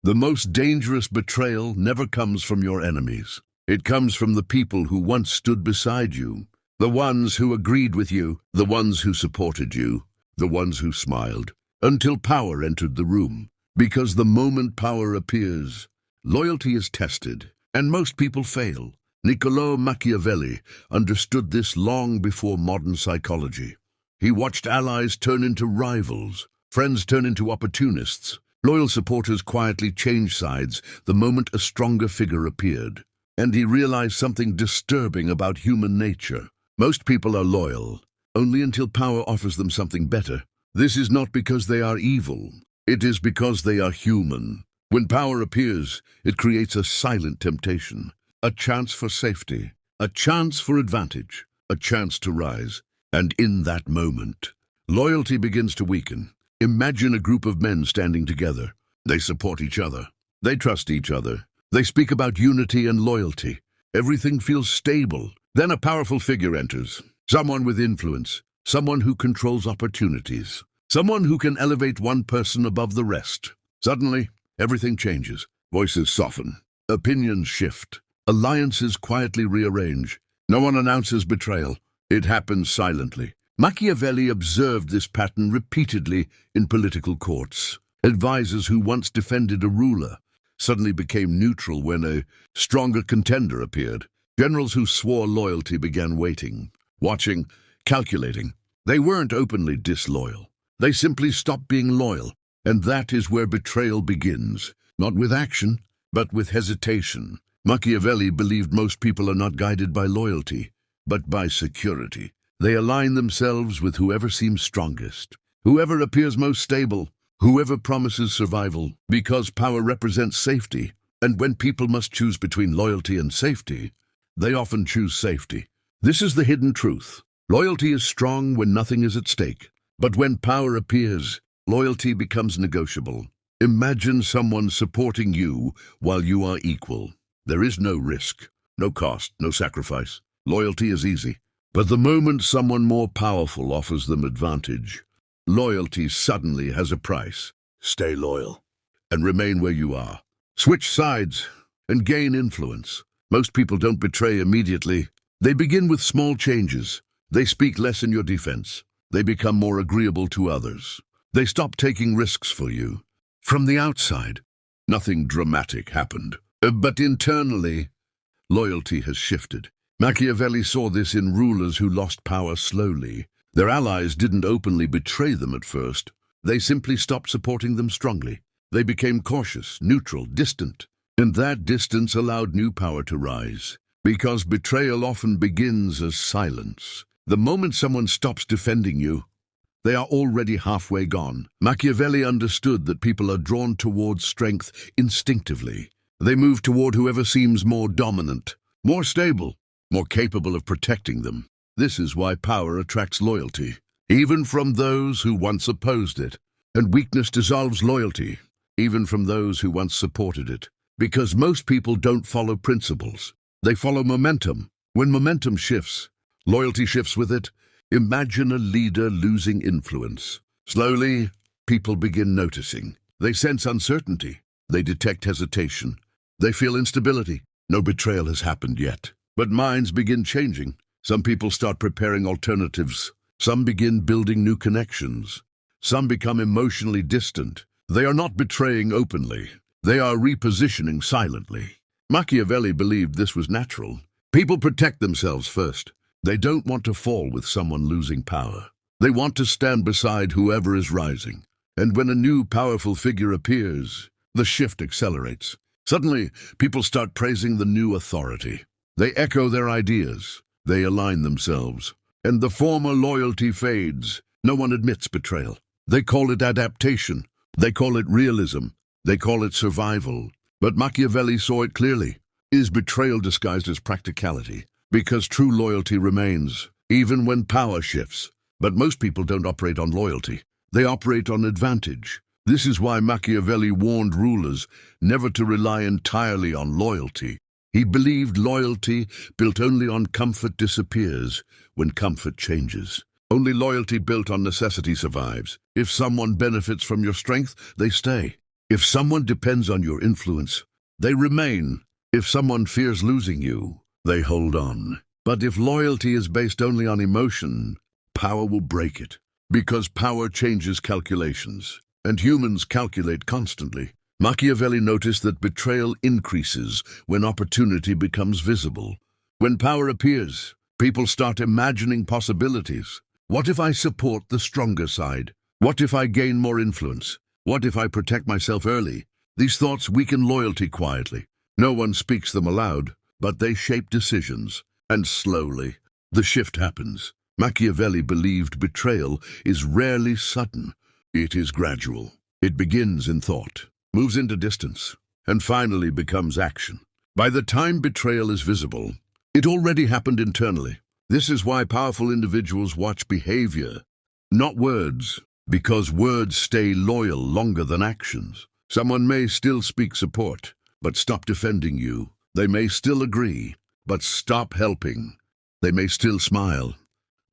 The most dangerous betrayal never comes from your enemies. It comes from the people who once stood beside you, the ones who agreed with you, the ones who supported you, the ones who smiled, until power entered the room. Because the moment power appears, loyalty is tested, and most people fail. Niccolò Machiavelli understood this long before modern psychology. He watched allies turn into rivals, friends turn into opportunists. Loyal supporters quietly changed sides the moment a stronger figure appeared. And he realized something disturbing about human nature. Most people are loyal, only until power offers them something better. This is not because they are evil. It is because they are human. When power appears, it creates a silent temptation, a chance for safety, a chance for advantage, a chance to rise. And in that moment, loyalty begins to weaken. Imagine a group of men standing together. They support each other. They trust each other. They speak about unity and loyalty. Everything feels stable. Then a powerful figure enters. Someone with influence. Someone who controls opportunities. Someone who can elevate one person above the rest. Suddenly, everything changes. Voices soften. Opinions shift. Alliances quietly rearrange. No one announces betrayal. It happens silently. Machiavelli observed this pattern repeatedly in political courts. Advisors who once defended a ruler suddenly became neutral when a stronger contender appeared. Generals who swore loyalty began waiting, watching, calculating. They weren't openly disloyal. They simply stopped being loyal. And that is where betrayal begins, not with action, but with hesitation. Machiavelli believed most people are not guided by loyalty, but by security. They align themselves with whoever seems strongest, whoever appears most stable, whoever promises survival, because power represents safety. And when people must choose between loyalty and safety, they often choose safety. This is the hidden truth. Loyalty is strong when nothing is at stake. But when power appears, loyalty becomes negotiable. Imagine someone supporting you while you are equal. There is no risk, no cost, no sacrifice. Loyalty is easy. But the moment someone more powerful offers them advantage, loyalty suddenly has a price. Stay loyal and remain where you are. Switch sides and gain influence. Most people don't betray immediately. They begin with small changes. They speak less in your defense. They become more agreeable to others. They stop taking risks for you. From the outside, nothing dramatic happened. But internally, loyalty has shifted. Machiavelli saw this in rulers who lost power slowly. Their allies didn't openly betray them at first. They simply stopped supporting them strongly. They became cautious, neutral, distant. And that distance allowed new power to rise. Because betrayal often begins as silence. The moment someone stops defending you, they are already halfway gone. Machiavelli understood that people are drawn towards strength instinctively. They move toward whoever seems more dominant, more stable, more capable of protecting them. This is why power attracts loyalty, even from those who once opposed it. And weakness dissolves loyalty, even from those who once supported it. Because most people don't follow principles. They follow momentum. When momentum shifts, loyalty shifts with it. Imagine a leader losing influence. Slowly, people begin noticing. They sense uncertainty. They detect hesitation. They feel instability. No betrayal has happened yet. But minds begin changing. Some people start preparing alternatives. Some begin building new connections. Some become emotionally distant. They are not betraying openly. They are repositioning silently. Machiavelli believed this was natural. People protect themselves first. They don't want to fall with someone losing power. They want to stand beside whoever is rising. And when a new powerful figure appears, the shift accelerates. Suddenly, people start praising the new authority. They echo their ideas. They align themselves. And the former loyalty fades. No one admits betrayal. They call it adaptation. They call it realism. They call it survival. But Machiavelli saw it clearly. Is betrayal disguised as practicality? Because true loyalty remains, even when power shifts. But most people don't operate on loyalty. They operate on advantage. This is why Machiavelli warned rulers never to rely entirely on loyalty. He believed loyalty built only on comfort disappears when comfort changes. Only loyalty built on necessity survives. If someone benefits from your strength, they stay. If someone depends on your influence, they remain. If someone fears losing you, they hold on. But if loyalty is based only on emotion, power will break it. Because power changes calculations, and humans calculate constantly. Machiavelli noticed that betrayal increases when opportunity becomes visible. When power appears, people start imagining possibilities. What if I support the stronger side? What if I gain more influence? What if I protect myself early? These thoughts weaken loyalty quietly. No one speaks them aloud, but they shape decisions. And slowly, the shift happens. Machiavelli believed betrayal is rarely sudden. It is gradual. It begins in thought, moves into distance, and finally becomes action. By the time betrayal is visible, it already happened internally. This is why powerful individuals watch behavior, not words, because words stay loyal longer than actions. Someone may still speak support, but stop defending you. They may still agree, but stop helping. They may still smile,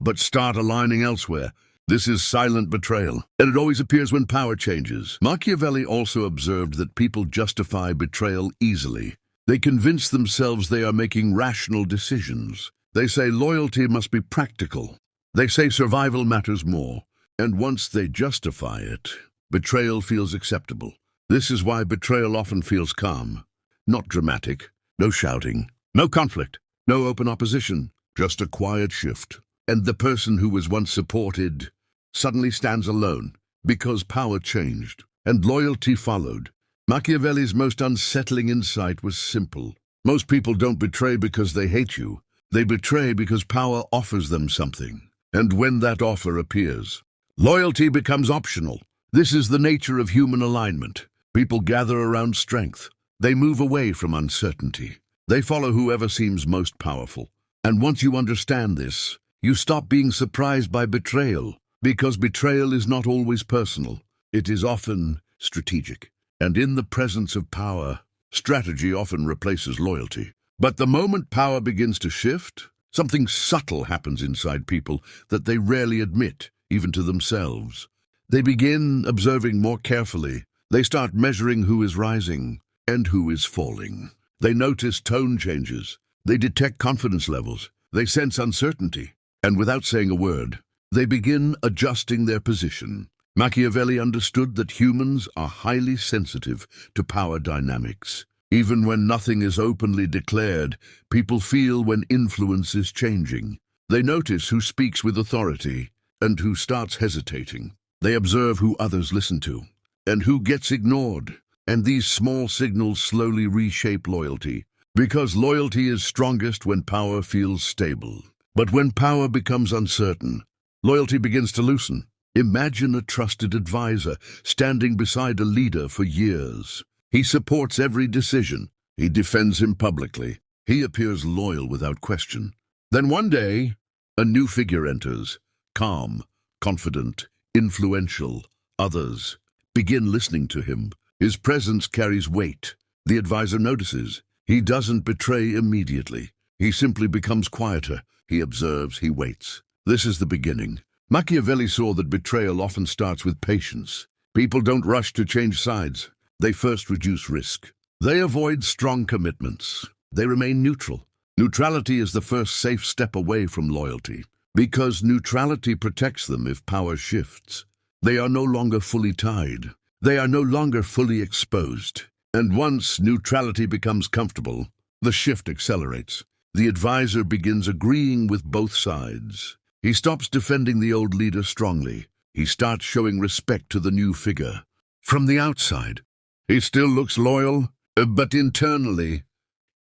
but start aligning elsewhere. This is silent betrayal, and it always appears when power changes. Machiavelli also observed that people justify betrayal easily. They convince themselves they are making rational decisions. They say loyalty must be practical. They say survival matters more. And once they justify it, betrayal feels acceptable. This is why betrayal often feels calm, not dramatic, no shouting, no conflict, no open opposition, just a quiet shift. And the person who was once supported suddenly stands alone because power changed and loyalty followed. Machiavelli's most unsettling insight was simple. Most people don't betray because they hate you. They betray because power offers them something. And when that offer appears, loyalty becomes optional. This is the nature of human alignment. People gather around strength. They move away from uncertainty. They follow whoever seems most powerful. And once you understand this, you stop being surprised by betrayal, because betrayal is not always personal. It is often strategic. And in the presence of power, strategy often replaces loyalty. But the moment power begins to shift, something subtle happens inside people that they rarely admit, even to themselves. They begin observing more carefully. They start measuring who is rising and who is falling. They notice tone changes. They detect confidence levels. They sense uncertainty. And without saying a word, they begin adjusting their position. Machiavelli understood that humans are highly sensitive to power dynamics. Even when nothing is openly declared, people feel when influence is changing. They notice who speaks with authority and who starts hesitating. They observe who others listen to and who gets ignored. And these small signals slowly reshape loyalty, because loyalty is strongest when power feels stable. But when power becomes uncertain, loyalty begins to loosen. Imagine a trusted advisor standing beside a leader for years. He supports every decision. He defends him publicly. He appears loyal without question. Then one day, a new figure enters, calm, confident, influential. Others begin listening to him. His presence carries weight. The advisor notices. He doesn't betray immediately. He simply becomes quieter. He observes, he waits. This is the beginning. Machiavelli saw that betrayal often starts with patience. People don't rush to change sides. They first reduce risk. They avoid strong commitments. They remain neutral. Neutrality is the first safe step away from loyalty, because neutrality protects them if power shifts. They are no longer fully tied. They are no longer fully exposed. And once neutrality becomes comfortable, the shift accelerates. The advisor begins agreeing with both sides. He stops defending the old leader strongly. He starts showing respect to the new figure. From the outside, he still looks loyal, but internally,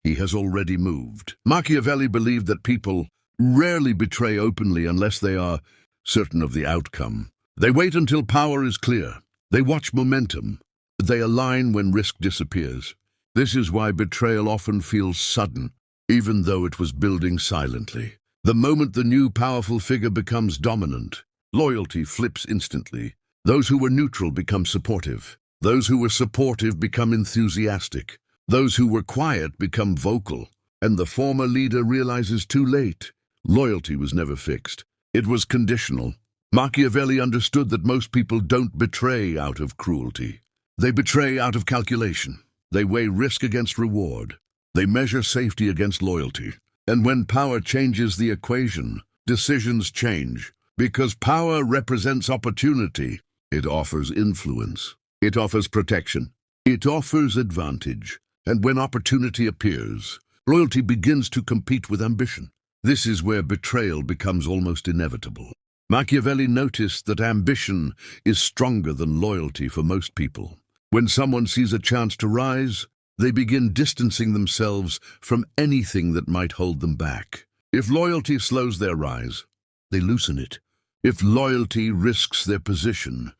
he has already moved. Machiavelli believed that people rarely betray openly unless they are certain of the outcome. They wait until power is clear. They watch momentum. They align when risk disappears. This is why betrayal often feels sudden, even though it was building silently. The moment the new powerful figure becomes dominant, loyalty flips instantly. Those who were neutral become supportive. Those who were supportive become enthusiastic. Those who were quiet become vocal. And the former leader realizes too late. Loyalty was never fixed. It was conditional. Machiavelli understood that most people don't betray out of cruelty. They betray out of calculation. They weigh risk against reward. They measure safety against loyalty. And when power changes the equation, decisions change. Because power represents opportunity, it offers influence. It offers protection. It offers advantage. And when opportunity appears, loyalty begins to compete with ambition. This is where betrayal becomes almost inevitable. Machiavelli noticed that ambition is stronger than loyalty for most people. When someone sees a chance to rise, they begin distancing themselves from anything that might hold them back. If loyalty slows their rise, they loosen it. If loyalty risks their position,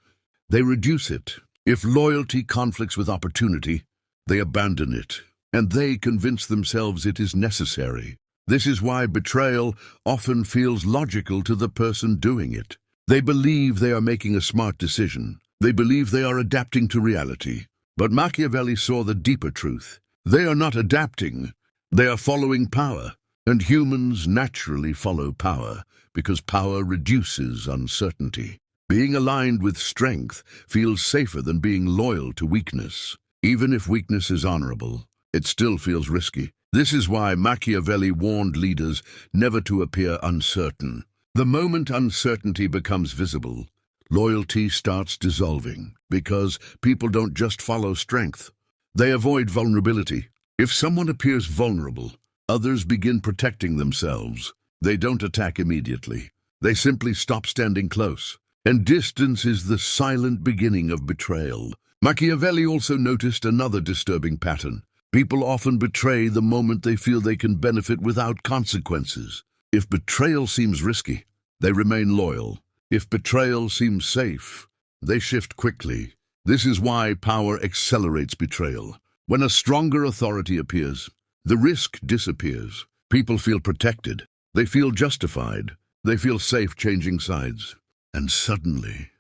they reduce it. If loyalty conflicts with opportunity, they abandon it, and they convince themselves it is necessary. This is why betrayal often feels logical to the person doing it. They believe they are making a smart decision. They believe they are adapting to reality. But Machiavelli saw the deeper truth. They are not adapting. They are following power. And humans naturally follow power because power reduces uncertainty. Being aligned with strength feels safer than being loyal to weakness. Even if weakness is honorable, it still feels risky. This is why Machiavelli warned leaders never to appear uncertain. The moment uncertainty becomes visible, loyalty starts dissolving because people don't just follow strength. They avoid vulnerability. If someone appears vulnerable, others begin protecting themselves. They don't attack immediately. They simply stop standing close. And distance is the silent beginning of betrayal. Machiavelli also noticed another disturbing pattern. People often betray the moment they feel they can benefit without consequences. If betrayal seems risky, they remain loyal. If betrayal seems safe, they shift quickly. This is why power accelerates betrayal. When a stronger authority appears, the risk disappears. People feel protected. They feel justified. They feel safe changing sides. And suddenly,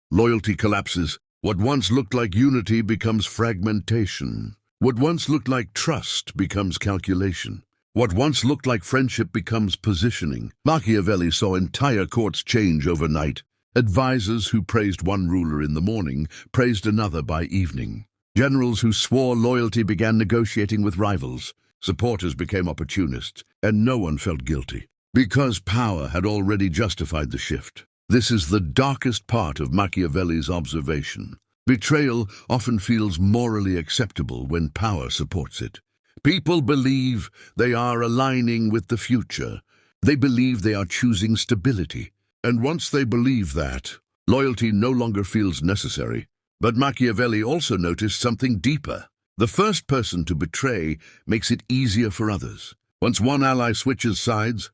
loyalty collapses. What once looked like unity becomes fragmentation. What once looked like trust becomes calculation. What once looked like friendship becomes positioning. Machiavelli saw entire courts change overnight. Advisors who praised one ruler in the morning praised another by evening. Generals who swore loyalty began negotiating with rivals. Supporters became opportunists, and no one felt guilty, because power had already justified the shift. This is the darkest part of Machiavelli's observation. Betrayal often feels morally acceptable when power supports it. People believe they are aligning with the future. They believe they are choosing stability. And once they believe that, loyalty no longer feels necessary. But Machiavelli also noticed something deeper. The first person to betray makes it easier for others. Once one ally switches sides,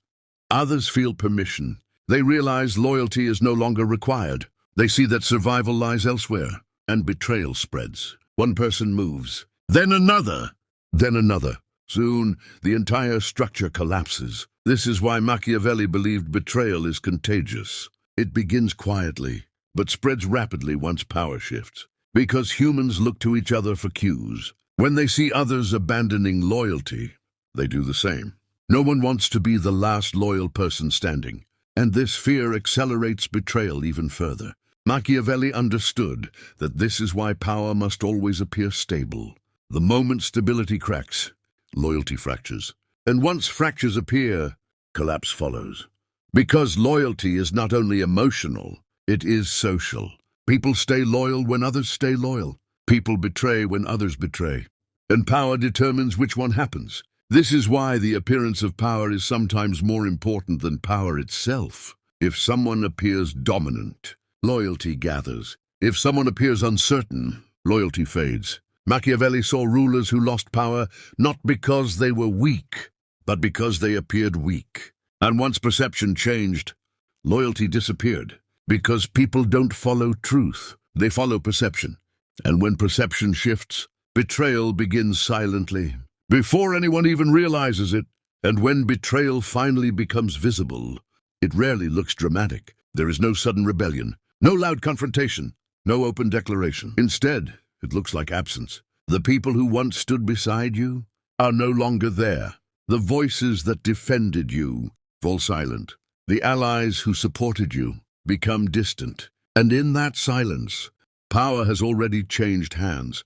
others feel permission. They realize loyalty is no longer required. They see that survival lies elsewhere, and betrayal spreads. One person moves, then another, then another. Soon, the entire structure collapses. This is why Machiavelli believed betrayal is contagious. It begins quietly, but spreads rapidly once power shifts. Because humans look to each other for cues. When they see others abandoning loyalty, they do the same. No one wants to be the last loyal person standing. And this fear accelerates betrayal even further. Machiavelli understood that this is why power must always appear stable. The moment stability cracks, loyalty fractures. And once fractures appear, collapse follows. Because loyalty is not only emotional, it is social. People stay loyal when others stay loyal. People betray when others betray. And power determines which one happens. This is why the appearance of power is sometimes more important than power itself. If someone appears dominant, loyalty gathers. If someone appears uncertain, loyalty fades. Machiavelli saw rulers who lost power not because they were weak, but because they appeared weak. And once perception changed, loyalty disappeared. Because people don't follow truth, they follow perception. And when perception shifts, betrayal begins silently, before anyone even realizes it. And when betrayal finally becomes visible, it rarely looks dramatic. There is no sudden rebellion, no loud confrontation, no open declaration. Instead, it looks like absence. The people who once stood beside you are no longer there. The voices that defended you fall silent. The allies who supported you become distant. And in that silence, Power has already changed hands.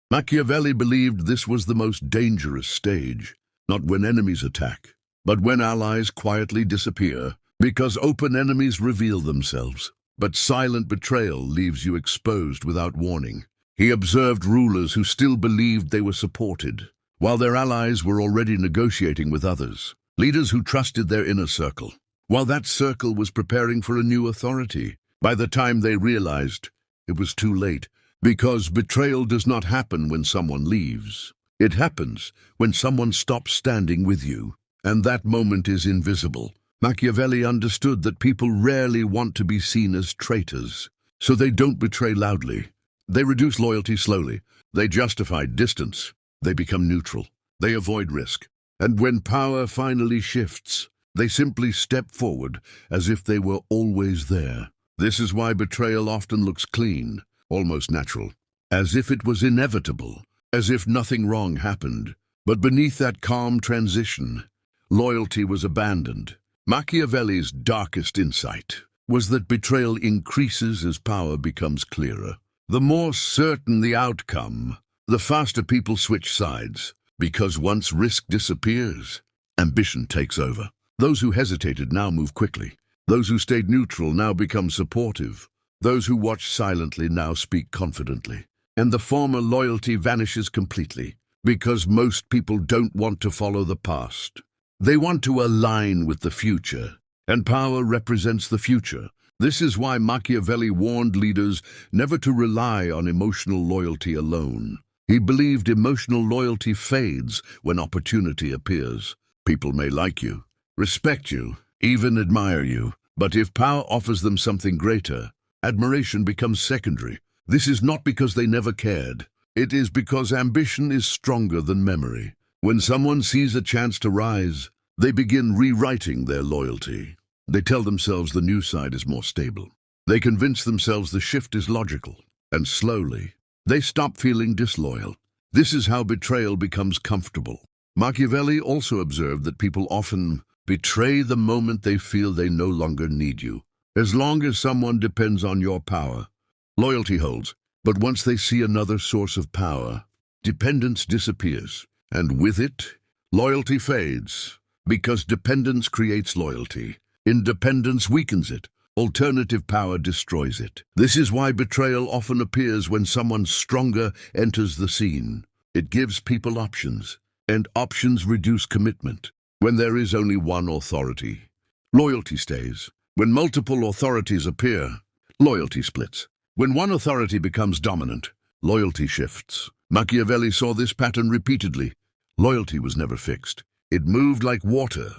Machiavelli believed this was the most dangerous stage, not when enemies attack, but when allies quietly disappear, because open enemies reveal themselves. But silent betrayal leaves you exposed without warning. He observed rulers who still believed they were supported, while their allies were already negotiating with others. Leaders who trusted their inner circle, while that circle was preparing for a new authority. By the time they realized, it was too late, because betrayal does not happen when someone leaves. It happens when someone stops standing with you, and that moment is invisible. Machiavelli understood that people rarely want to be seen as traitors, so they don't betray loudly. They reduce loyalty slowly. They justify distance. They become neutral. They avoid risk. And when power finally shifts, they simply step forward as if they were always there. This is why betrayal often looks clean, almost natural, as if it was inevitable, as if nothing wrong happened. But beneath that calm transition, loyalty was abandoned. Machiavelli's darkest insight was that betrayal increases as power becomes clearer. The more certain the outcome, the faster people switch sides, because once risk disappears, ambition takes over. Those who hesitated now move quickly. Those who stayed neutral now become supportive. Those who watched silently now speak confidently. And the former loyalty vanishes completely, because most people don't want to follow the past. They want to align with the future, and power represents the future. This is why Machiavelli warned leaders never to rely on emotional loyalty alone. He believed emotional loyalty fades when opportunity appears. People may like you, respect you, even admire you, but if power offers them something greater, admiration becomes secondary. This is not because they never cared. It is because ambition is stronger than memory. When someone sees a chance to rise, they begin rewriting their loyalty. They tell themselves the new side is more stable. They convince themselves the shift is logical, and slowly, they stop feeling disloyal. This is how betrayal becomes comfortable. Machiavelli also observed that people often betray the moment they feel they no longer need you. As long as someone depends on your power, loyalty holds. But once they see another source of power, dependence disappears. And with it, loyalty fades. Because dependence creates loyalty. Independence weakens it. Alternative power destroys it. This is why betrayal often appears when someone stronger enters the scene. It gives people options, and options reduce commitment. When there is only one authority, loyalty stays. When multiple authorities appear, loyalty splits. When one authority becomes dominant, loyalty shifts. Machiavelli saw this pattern repeatedly. Loyalty was never fixed. It moved like water,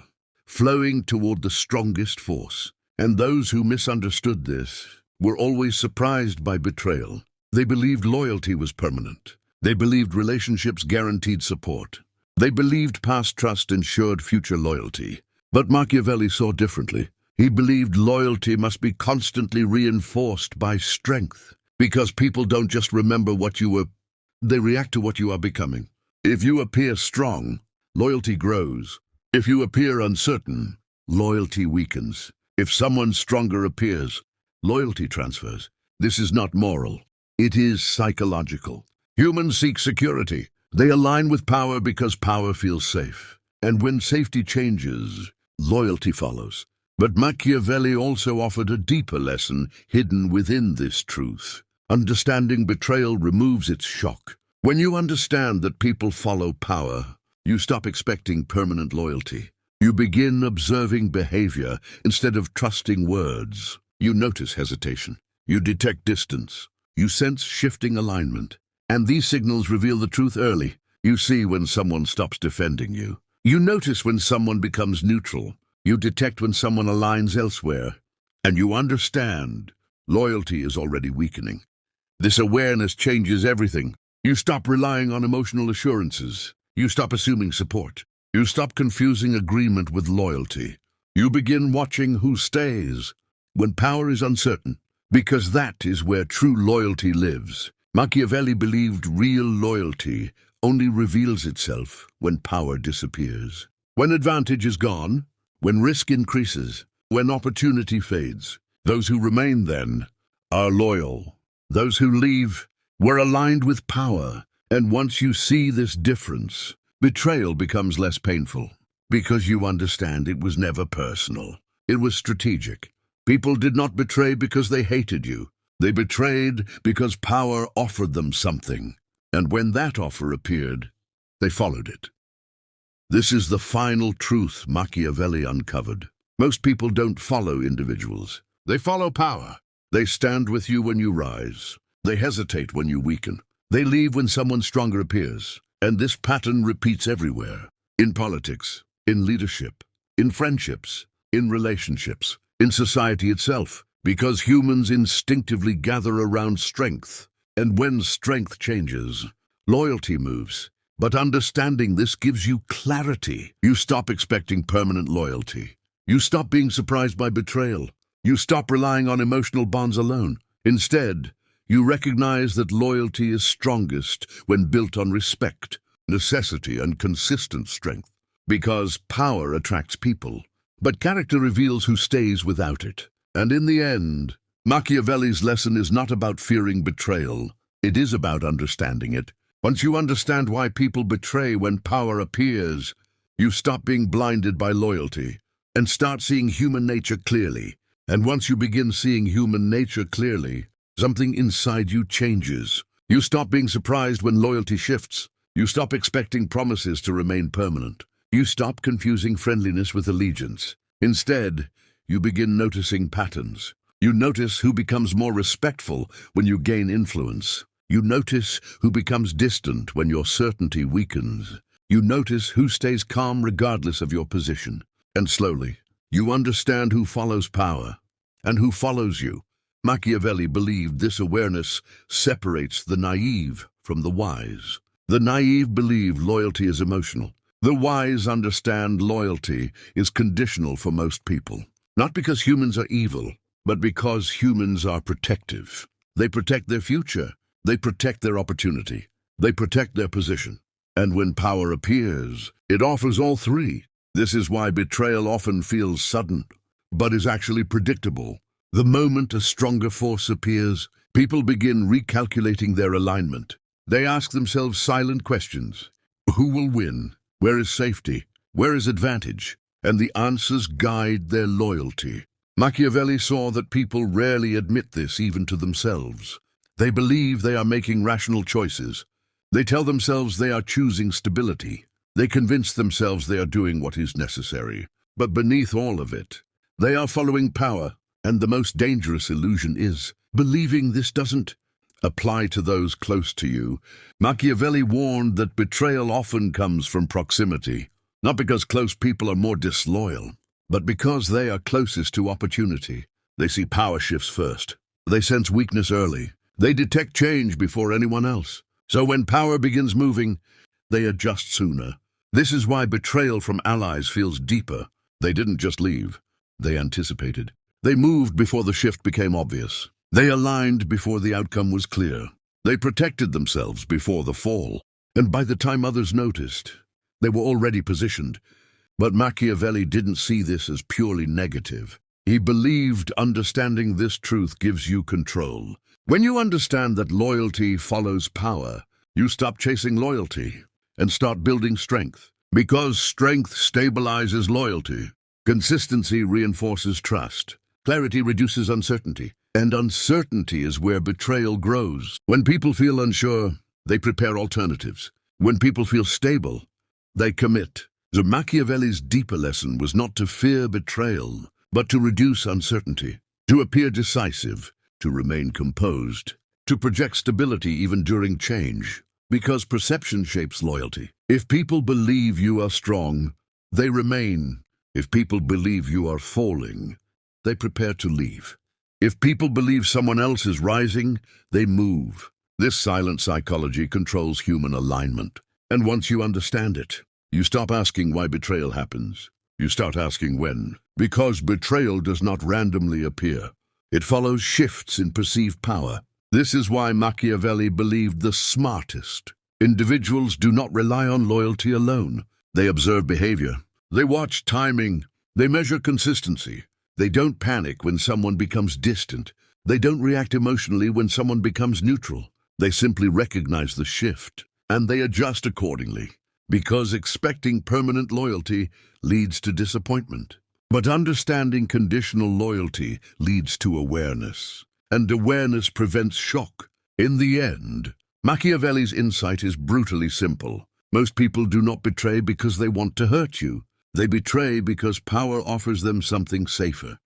flowing toward the strongest force. And those who misunderstood this were always surprised by betrayal. They believed loyalty was permanent. They believed relationships guaranteed support. They believed past trust ensured future loyalty. But Machiavelli saw differently. He believed loyalty must be constantly reinforced by strength, because people don't just remember what you were, they react to what you are becoming. If you appear strong, loyalty grows. If you appear uncertain, loyalty weakens. If someone stronger appears, loyalty transfers. This is not moral. It is psychological. Humans seek security. They align with power because power feels safe. And when safety changes, loyalty follows. But Machiavelli also offered a deeper lesson hidden within this truth. Understanding betrayal removes its shock. When you understand that people follow power, you stop expecting permanent loyalty. You begin observing behavior instead of trusting words. You notice hesitation. You detect distance. You sense shifting alignment. And these signals reveal the truth early. You see when someone stops defending you. You notice when someone becomes neutral. You detect when someone aligns elsewhere. And you understand loyalty is already weakening. This awareness changes everything. You stop relying on emotional assurances. You stop assuming support. You stop confusing agreement with loyalty. You begin watching who stays when power is uncertain, because that is where true loyalty lives. Machiavelli believed real loyalty only reveals itself when power disappears. When advantage is gone, when risk increases, when opportunity fades, those who remain then are loyal. Those who leave were aligned with power, and once you see this difference, betrayal becomes less painful, because you understand it was never personal. It was strategic. People did not betray because they hated you. They betrayed because power offered them something, and when that offer appeared, they followed it. This is the final truth Machiavelli uncovered. Most people don't follow individuals. They follow power. They stand with you when you rise. They hesitate when you weaken. They leave when someone stronger appears. And this pattern repeats everywhere. In politics, in leadership, in friendships, in relationships, in society itself. Because humans instinctively gather around strength. And when strength changes, loyalty moves. But understanding this gives you clarity. You stop expecting permanent loyalty. You stop being surprised by betrayal. You stop relying on emotional bonds alone. Instead, you recognize that loyalty is strongest when built on respect, necessity, and consistent strength. Because power attracts people, but character reveals who stays without it. And in the end, Machiavelli's lesson is not about fearing betrayal. It is about understanding it. Once you understand why people betray when power appears, you stop being blinded by loyalty and start seeing human nature clearly. And once you begin seeing human nature clearly, something inside you changes. You stop being surprised when loyalty shifts. You stop expecting promises to remain permanent. You stop confusing friendliness with allegiance. Instead, you begin noticing patterns. You notice who becomes more respectful when you gain influence. You notice who becomes distant when your certainty weakens. You notice who stays calm regardless of your position. And slowly, you understand who follows power and who follows you. Machiavelli believed this awareness separates the naive from the wise. The naive believe loyalty is emotional. The wise understand loyalty is conditional for most people. Not because humans are evil, but because humans are protective. They protect their future. They protect their opportunity. They protect their position. And when power appears, it offers all three. This is why betrayal often feels sudden, but is actually predictable. The moment a stronger force appears, people begin recalculating their alignment. They ask themselves silent questions. Who will win? Where is safety? Where is advantage? And the answers guide their loyalty. Machiavelli saw that people rarely admit this even to themselves. They believe they are making rational choices. They tell themselves they are choosing stability. They convince themselves they are doing what is necessary. But beneath all of it, they are following power. And the most dangerous illusion is believing this doesn't apply to those close to you. Machiavelli warned that betrayal often comes from proximity, not because close people are more disloyal, but because they are closest to opportunity. They see power shifts first. They sense weakness early. They detect change before anyone else. So when power begins moving, they adjust sooner. This is why betrayal from allies feels deeper. They didn't just leave. They anticipated. They moved before the shift became obvious. They aligned before the outcome was clear. They protected themselves before the fall. And by the time others noticed, they were already positioned. But Machiavelli didn't see this as purely negative. He believed understanding this truth gives you control. When you understand that loyalty follows power, you stop chasing loyalty and start building strength. Because strength stabilizes loyalty. Consistency reinforces trust. Clarity reduces uncertainty. And uncertainty is where betrayal grows. When people feel unsure, they prepare alternatives. When people feel stable, they commit. So Machiavelli's deeper lesson was not to fear betrayal, but to reduce uncertainty, to appear decisive, to remain composed, to project stability even during change, because perception shapes loyalty. If people believe you are strong, they remain. If people believe you are falling, they prepare to leave. If people believe someone else is rising, they move. This silent psychology controls human alignment. And once you understand it, you stop asking why betrayal happens. You start asking when. Because betrayal does not randomly appear. It follows shifts in perceived power. This is why Machiavelli believed the smartest individuals do not rely on loyalty alone. They observe behavior. They watch timing. They measure consistency. They don't panic when someone becomes distant. They don't react emotionally when someone becomes neutral. They simply recognize the shift, and they adjust accordingly, because expecting permanent loyalty leads to disappointment. But understanding conditional loyalty leads to awareness, and awareness prevents shock. In the end, Machiavelli's insight is brutally simple. Most people do not betray because they want to hurt you. They betray because power offers them something safer.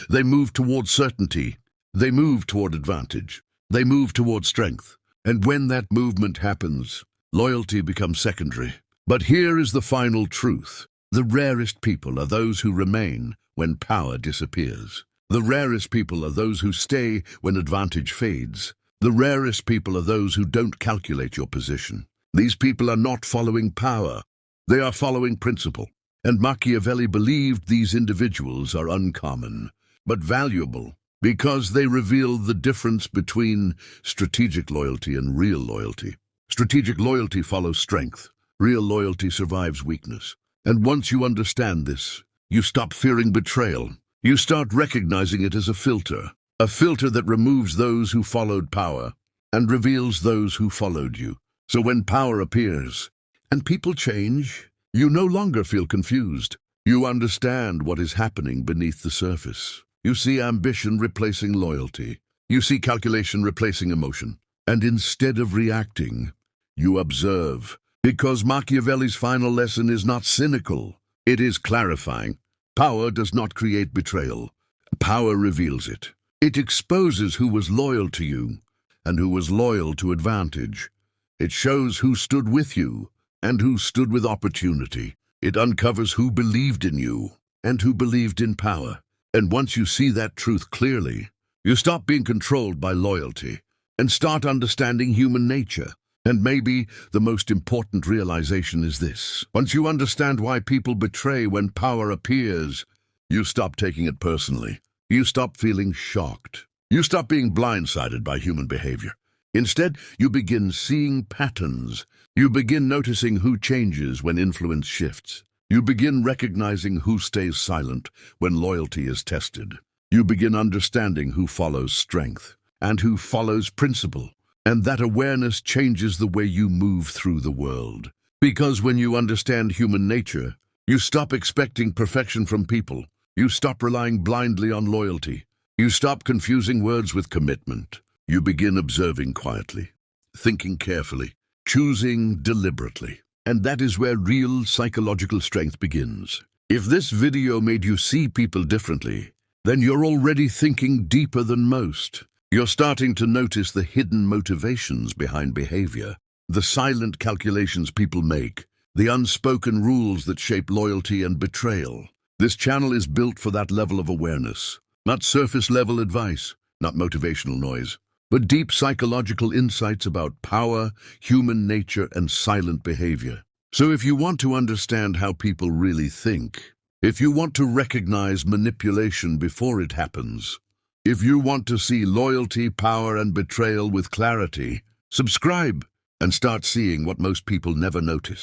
They move toward certainty. They move toward advantage. They move toward strength. And when that movement happens, loyalty becomes secondary. But here is the final truth. The rarest people are those who remain when power disappears. The rarest people are those who stay when advantage fades. The rarest people are those who don't calculate your position. These people are not following power. They are following principle. And Machiavelli believed these individuals are uncommon, but valuable, because they reveal the difference between strategic loyalty and real loyalty. Strategic loyalty follows strength. Real loyalty survives weakness. And once you understand this, you stop fearing betrayal. You start recognizing it as a filter that removes those who followed power and reveals those who followed you. So when power appears and people change, you no longer feel confused. You understand what is happening beneath the surface. You see ambition replacing loyalty. You see calculation replacing emotion. And instead of reacting, you observe. Because Machiavelli's final lesson is not cynical, it is clarifying. Power does not create betrayal. Power reveals it. It exposes who was loyal to you and who was loyal to advantage. It shows who stood with you and who stood with opportunity. It uncovers who believed in you and who believed in power. And once you see that truth clearly, you stop being controlled by loyalty and start understanding human nature. And maybe the most important realization is this. Once you understand why people betray when power appears, you stop taking it personally. You stop feeling shocked. You stop being blindsided by human behavior. Instead, you begin seeing patterns. You begin noticing who changes when influence shifts. You begin recognizing who stays silent when loyalty is tested. You begin understanding who follows strength and who follows principle. And that awareness changes the way you move through the world. Because when you understand human nature, you stop expecting perfection from people. You stop relying blindly on loyalty. You stop confusing words with commitment. You begin observing quietly, thinking carefully, choosing deliberately. And that is where real psychological strength begins. If this video made you see people differently, then you're already thinking deeper than most. You're starting to notice the hidden motivations behind behavior, the silent calculations people make, the unspoken rules that shape loyalty and betrayal. This channel is built for that level of awareness, not surface-level advice, not motivational noise, but deep psychological insights about power, human nature, and silent behavior. So if you want to understand how people really think, if you want to recognize manipulation before it happens, if you want to see loyalty, power, and betrayal with clarity, subscribe and start seeing what most people never notice.